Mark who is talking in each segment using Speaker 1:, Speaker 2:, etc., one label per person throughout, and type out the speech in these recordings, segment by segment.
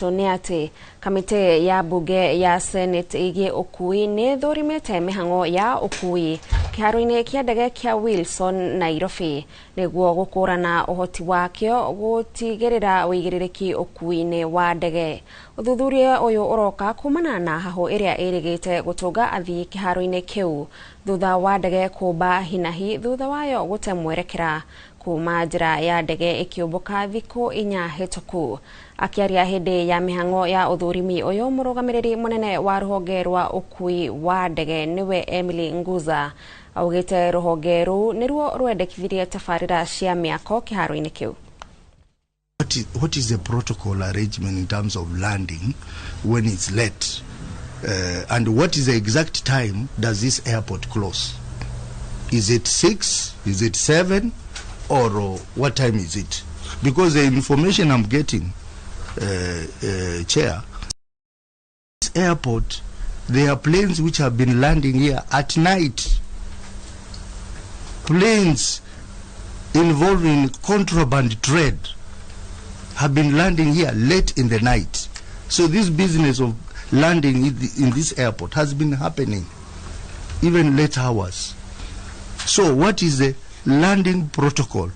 Speaker 1: Toniati kamite ya buge ya Senate ige ukui ne thorimete mihango ya ukui kiharoine kia ndege kia Wilson Nairobi niguo gukurana uhoti wakio gutigerera wigirereki ukui-ini wa ndege. Uthuthuria uyu uroka kumana na haho iria irigite gutunga athii kiharoine kiu thutha wa ndege kumba hinahi thutha wayo gutemwerekera kuma njira ya ndege ikiumbuka thiku 4 hituku. Akiaria hindi ya mihango ya uthurimi uyu murugamiriri munene wa ruhonge rwa ukui wa ndege niwe Emily Nguza augite ruhonge ru niruo rwendekithirie tabarira cia miako kiharo-ini kiu.
Speaker 2: What is the protocol arrangement in terms of landing when it's late? And what is the exact time does this airport close? Is it 6? Is it 7? Or what time is it? Because the information I'm getting, Chair, this airport, there are planes which have been landing here at night. Planes involving contraband trade have been landing here late in the night. So this business of landing in this airport has been happening even late hours. So what is the landing protocol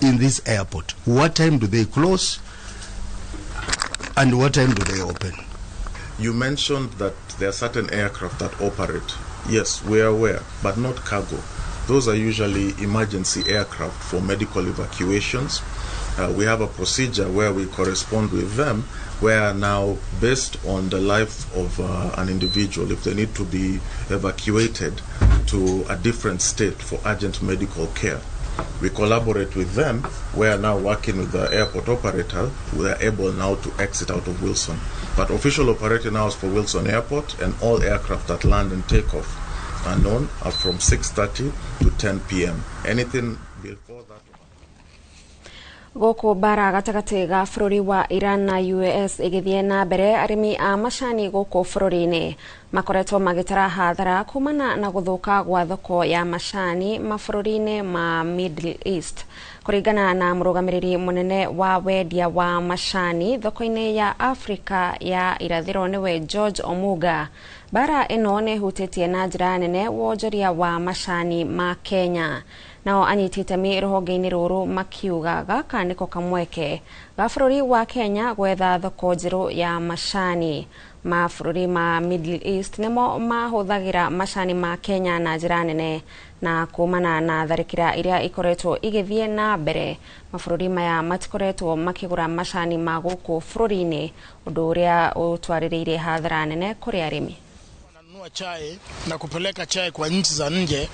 Speaker 2: in this airport? What time do they close and what time do they open?
Speaker 3: You mentioned that there are certain aircraft that operate. Yes, we are aware, but not cargo. Those are usually emergency aircraft for medical evacuations. We have a procedure where we correspond with them, where now, based on the life of an individual, if they need to be evacuated to a different state for urgent medical care, we collaborate with them. We are now working with the airport operator. We are able now to exit out of Wilson. But official operating hours for Wilson Airport and all aircraft that land and take off are known are from 6:30 to 10 p.m. Anything before that.
Speaker 1: Goko bara gatagati ga bururi wa Iran na US igithie na mbere arimi a macani goko bururi-ini makoretwo magitara hathara kumana na guthuka gwa thoko ya macani mabururi-ini ma Middle East. Kuringana na murugamiriri munene wa wendia wa macani thoko-ini ya Afrika ya irathiro niwe George Omuga, bara ino ne hutitie na njira nene wonjoria wa macani ma Kenya. Nao anyitite mi ruhonge-ini ruru makiuga gaka niko kamweke ga bururi wa Kenya gwetha thoko njiru ya macani. Mabũrũri ma Middle East nimo mahũthagĩra macani ma Kenya na njĩra nene, na kumana na tharĩkĩra iria ikoretwo igĩthiĩ na mbere mabũrũri maya matikoretwo makĩgũra macani ma gũkũ bũrũri-inĩ, ũndũ ũrĩa ũtwarĩrĩire hathara nene kũrĩ arĩmi.
Speaker 4: Wananunua chai na kupeleka chai kwa nchi za nje,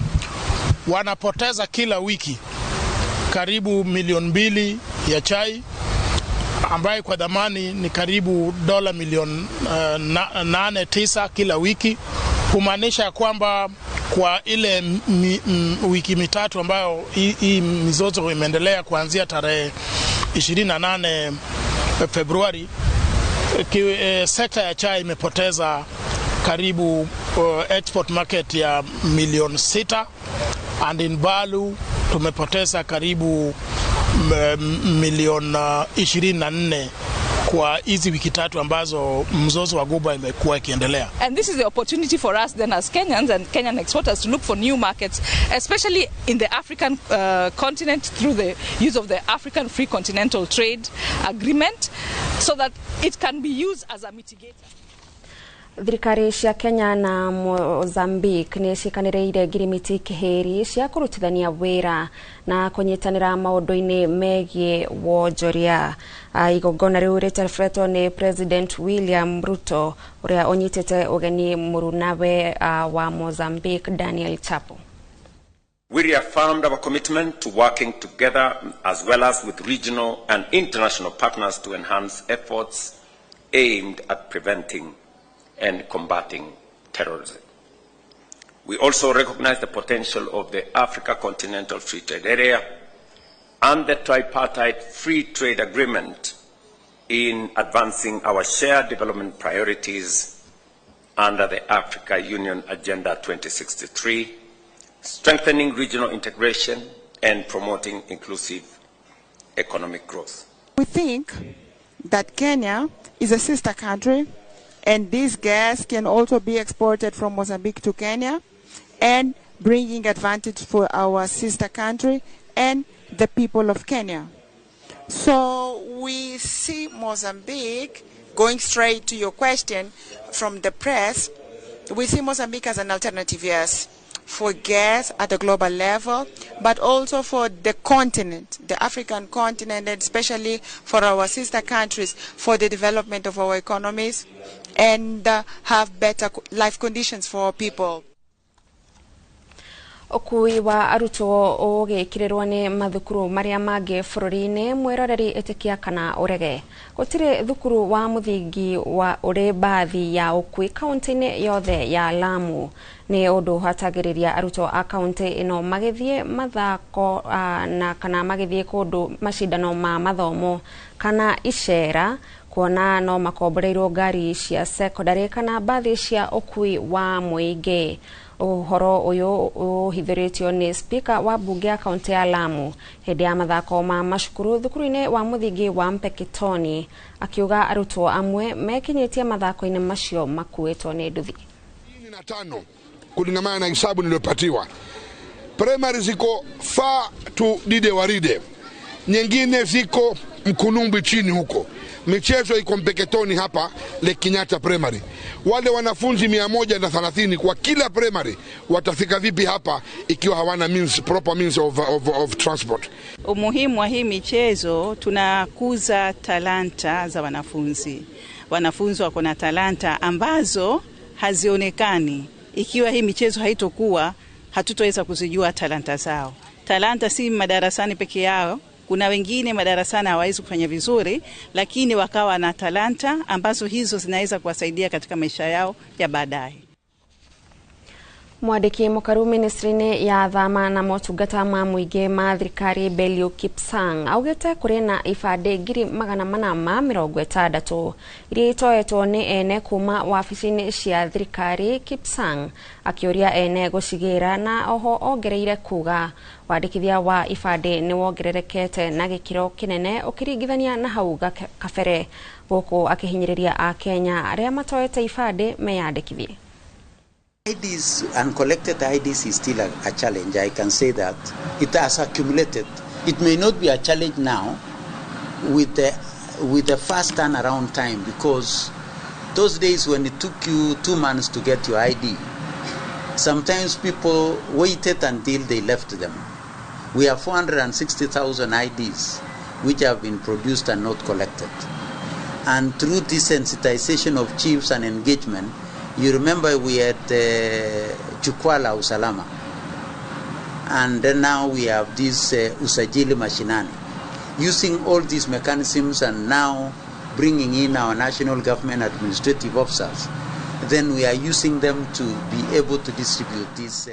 Speaker 4: wanapoteza kila wiki karibu milioni 2 ya chai ambaye kwa dhamani ni karibu dola milioni 8-9 kila wiki, kumaanisha kwamba kwa ile wiki mitatu ambayo hii mizozo imeendelea kuanzia tarehe 28 Februari, sekta ya chai imepoteza karibu export market ya milioni 6, and in value tumepoteza karibu milioni 24 kwa hizi wiki tatu ambazo mzozo wa Ghuba imekuwa ikiendelea.
Speaker 5: And this is the opportunity for us then as Kenyans and Kenyan exporters to look for new markets, especially in the African continent through the use of the African Free Continental Trade Agreement, so that it can be used as a mitigator.
Speaker 1: Thirikari cia Kenya na Mozambique ni cikanĩrĩire ngirimiti kĩhĩri cia kũrutithania wĩra na kũnyitanĩra maũndũ-inĩ megiĩ wonjoria. Igongona rĩu rĩtabarĩtwo nĩ President William Ruto ũrĩa ũnyitĩte ũgeni mũrunawe wa Mozambique Daniel Chapo.
Speaker 6: We reaffirmed our commitment to working together as well as with regional and international partners to enhance efforts aimed at preventing and combating terrorism. We also recognize the potential of the Africa Continental Free Trade Area and the tripartite free trade agreement in advancing our shared development priorities under the Africa Union Agenda 2063, strengthening regional integration and promoting inclusive economic growth.
Speaker 7: We think that Kenya is a sister country, and this gas can also be exported from Mozambique to Kenya, and bringing advantage for our sister country and the people of Kenya. So we see Mozambique, going straight to your question from the press, we see Mozambique as an alternative, yes, for gas at a global level, but also for the continent, the African continent, and especially for our sister countries, for the development of our economies and have better life conditions for our people.
Speaker 1: Okui wa arutwo ugikirerwa ni mathukuru maria mange bururi-ini mwiroreri itikia kana urege gutire thukuru wa muthingi wa uri bathi ya ukui kaunti-ini yothe ya Lamu ni undu hatagiriria arutwo a kaunti ino magithie mathako na kana magithie kundu mashindano ma mathomo kana icera kuona no makomboreirwo ngari cia secondary kana bathi cia ukui wa muingi. Uhoro uyu uhithiritio ni speaker wa bunge ya kaunti ya Lamu hindi ya mathako ma mashukuru thukuru-ini wa muthingi wa Mpeketoni akiuga arutwo amwe mekinyitie mathako-ini macio makuitwo ni nduthi
Speaker 8: 5 kulingana na hesabu niliyopatiwa. Primary ziko far to Dide Waride, nyingine ziko Mkunumbi chini huko. Michezo iko Mpeketoni hapa Le Kenyatta Primary. Wale wanafunzi 130 kwa kila primary watafika vipi hapa ikiwa hawana proper means of transport?
Speaker 9: Umuhimu wa hii michezo, tunakuza talanta za wanafunzi. Wanafunzi wako na talanta ambazo hazionekani. Ikiwa hii michezo haitokuwa, hatutoweza kuzijua talanta zao. Talanta si madarasani peke yao. Kuna wengine madarasani hawawezi kufanya vizuri, lakini wakawa na talanta ambazo hizo zinaweza kuwasaidia katika maisha yao ya baadaye. Mwadiki mukaru ministry-ini ya thama na motungata ma muingi ma thirikari Belio Kipsang augite kuri na ifade 460 iria itoetwo ni ene kuma wabici-ini cia thirikari. Kipsang akioria ene gucigira na oho ongereire kuga wandikithia wa ifade ni wongererekete na gikiro kinene ukiringithania na hau kabere, guku akihinyiriria a Kenya aria matoete ifade meyandikithie.
Speaker 10: IDs and collected IDs is still a challenge. I can say that it has accumulated. It may not be a challenge now with the fast turnaround time, because those days when it took you 2 months to get your ID, sometimes people waited until they left them. We have 460,000 IDs which have been produced and not collected. And through this sensitization of chiefs and engagement, you remember we had Chukwala Usalama, and then now we have this Usajili Mashinani. Using all these mechanisms and now bringing in our national government administrative officers, then we are using them to be able to distribute this.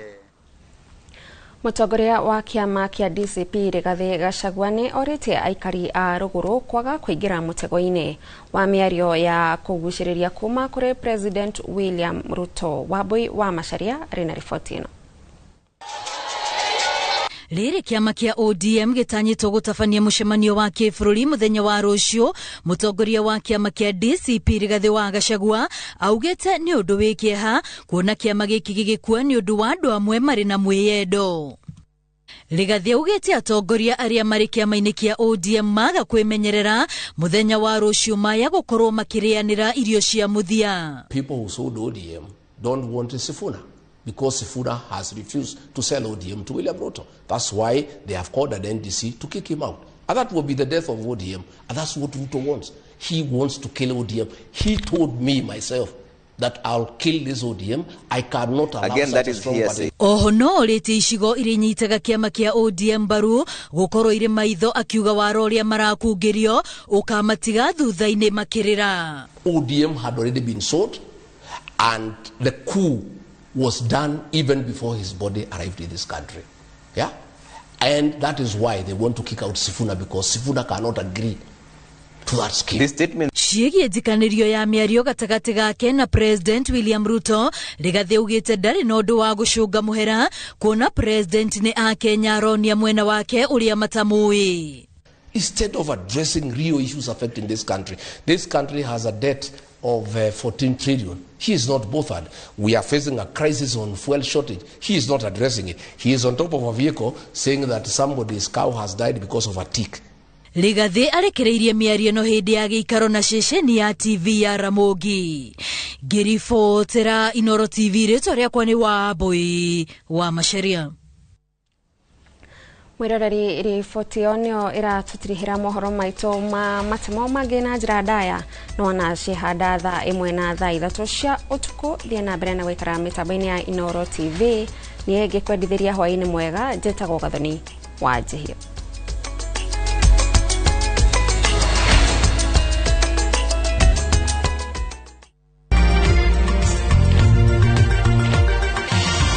Speaker 10: Mutongoria wa kiama kia DCP Rigathi Gachagua ni orite aikari a ruguru kwaga kuingira mutego-ini wa miario ya kuguciriria kuma kuri President William Ruto. Wabui wa Macharia rina ripoti ino. Riri kiama kia ODM gitanyitwo gutafania mucemanio wa kibũrũri muthenya wa rucio. Mutongoria wa kiama kia DCP Rigathi wa Gachagua augite ni undu wikieha kuona kiama giki gigikua ni undu wa andu amwe mari na mwiyendo. Rigathi augite atongoria aria mari kiama-ini kia ODM maga kwimenyerera muthenya wa rucio maya gukorwo makirianira irio cia muthia.
Speaker 11: People who sold ODM don't want Sifuna, because Sifuna has refused to sell ODM to William Ruto. That's why they have called an NDC to kick him out. And that will be the death of ODM. And that's what Ruto wants. He wants to kill ODM. He told me myself that I'll kill this ODM. I cannot allow again, that is hearsay.
Speaker 9: Ohono rete icigo irinyitaga kiama kia ODM baru gukorwo iri maitho akiuga waroria marakungirio ukamatiga thutha-ini makirira.
Speaker 11: ODM had already been sold, and the coup was done even before his body arrived in this country. Yeah? And that is why they want to kick out Sifuna, because Sifuna cannot agree to that scheme. This statement
Speaker 9: Ciegi ndikanirio ya miario gatagati gake na President William Ruto, Rigathi ugite ndari na undu wa gucunga muhera kuona President ni a Kenya aronia mwena wake uria matamui.
Speaker 11: instead of addressing real issues affecting this country. This country has a debt of 14 trillion. He is not bothered. We are facing a crisis on fuel shortage. He is not addressing it. He is on top of a vehicle saying that somebody's cow has died because of a tick.
Speaker 12: Ligathe arekereirie miario no hindi ya giikaro na ceceni ya TV ya Ramogi. Giribotera Inoro TV rĩtwa rĩakwa nĩ Wambui wa Macharia.
Speaker 1: Mwiroreri riboti onio iratũtirihĩra mohoro maitũ ma matemo mangĩ na njĩra ndaya no na cihanda thaa 1 na thaa 3 cia ũtukũ thiĩ na mbere na gũikara mĩtambo-inĩ ya Inoro TV. Niĩ ngĩkwendithĩria hwaĩ-inĩ mwega njĩtagwo Gathoni wa Njihio.